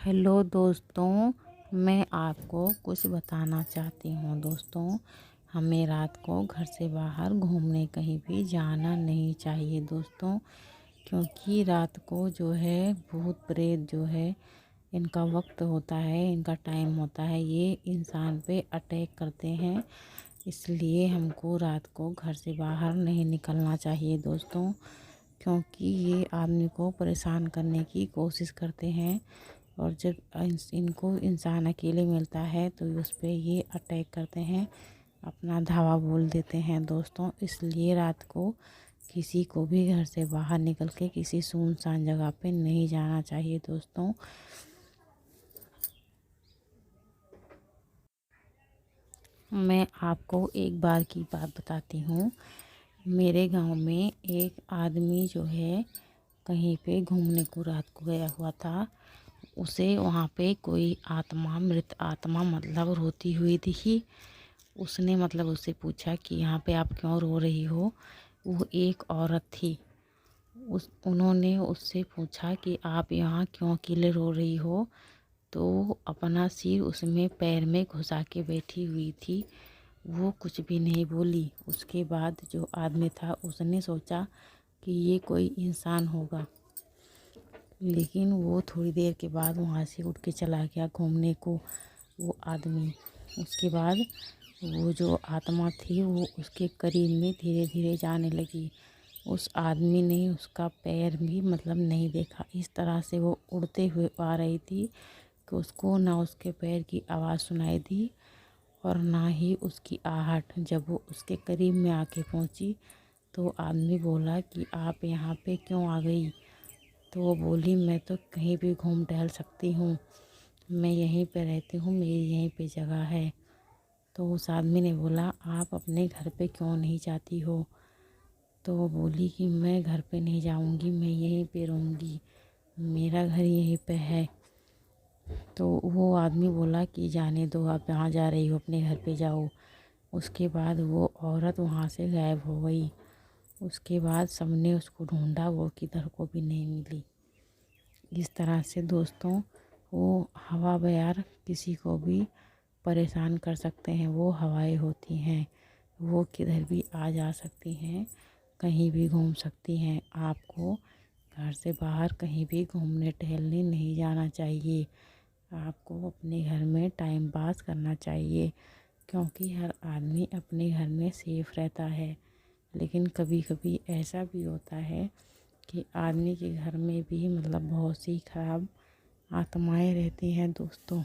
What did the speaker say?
Hello दोस्तों, मैं आपको कुछ बताना चाहती हूँ। दोस्तों, हमें रात को घर से बाहर घूमने कहीं भी जाना नहीं चाहिए दोस्तों, क्योंकि रात को जो है भूत प्रेत जो है इनका वक्त होता है, इनका टाइम होता है, ये इंसान पे अटैक करते हैं। इसलिए हमको रात को घर से बाहर नहीं निकलना चाहिए दोस्तों, क्योंकि ये आदमी को परेशान करने की कोशिश करते हैं। और जब इनको इंसान अकेले मिलता है तो उस पे ये अटैक करते हैं, अपना धावा बोल देते हैं दोस्तों। इसलिए रात को किसी को भी घर से बाहर निकल के किसी सुनसान जगह पे नहीं जाना चाहिए दोस्तों। मैं आपको एक बार की बात बताती हूँ। मेरे गांव में एक आदमी जो है कहीं पे घूमने को रात को गया हुआ था। उसे वहाँ पे कोई आत्मा, मृत आत्मा मतलब रोती हुई दिखी। उसने मतलब उससे पूछा कि यहाँ पे आप क्यों रो रही हो। वो एक औरत थी। उन्होंने उससे पूछा कि आप यहाँ क्यों अकेले रो रही हो। तो अपना सिर उसमें पैर में घुसा के बैठी हुई थी। वो कुछ भी नहीं बोली। उसके बाद जो आदमी था उसने सोचा कि ये कोई इंसान होगा, लेकिन वो थोड़ी देर के बाद वहाँ से उठ के चला गया घूमने को, वो आदमी। उसके बाद वो जो आत्मा थी वो उसके करीब में धीरे धीरे जाने लगी। उस आदमी ने उसका पैर भी मतलब नहीं देखा। इस तरह से वो उड़ते हुए आ रही थी कि उसको ना उसके पैर की आवाज़ सुनाई दी और ना ही उसकी आहट। जब वो उसके करीब में आके पहुंची तो आदमी बोला कि आप यहाँ पे क्यों आ गई। तो वो बोली, मैं तो कहीं भी घूम टहल सकती हूँ, मैं यहीं पे रहती हूँ, मेरी यहीं पे जगह है। तो उस आदमी ने बोला, आप अपने घर पे क्यों नहीं जाती हो। तो वो बोली कि मैं घर पे नहीं जाऊँगी, मैं यहीं पे रहूँगी, मेरा घर यहीं पे है। तो वो आदमी बोला कि जाने दो, आप जहाँ जा रही हो अपने घर पे जाओ। उसके बाद वो औरत वहाँ से गायब हो गई। उसके बाद सबने उसको ढूंढा, वो किधर को भी नहीं मिली। इस तरह से दोस्तों वो हवा बयार किसी को भी परेशान कर सकते हैं। वो हवाएं होती हैं, वो किधर भी आ जा सकती हैं, कहीं भी घूम सकती हैं। आपको घर से बाहर कहीं भी घूमने टहलने नहीं जाना चाहिए। आपको अपने घर में टाइम पास करना चाहिए, क्योंकि हर आदमी अपने घर में सेफ रहता है। लेकिन कभी कभी ऐसा भी होता है कि आदमी के घर में भी मतलब बहुत सी खराब आत्माएं रहती हैं दोस्तों।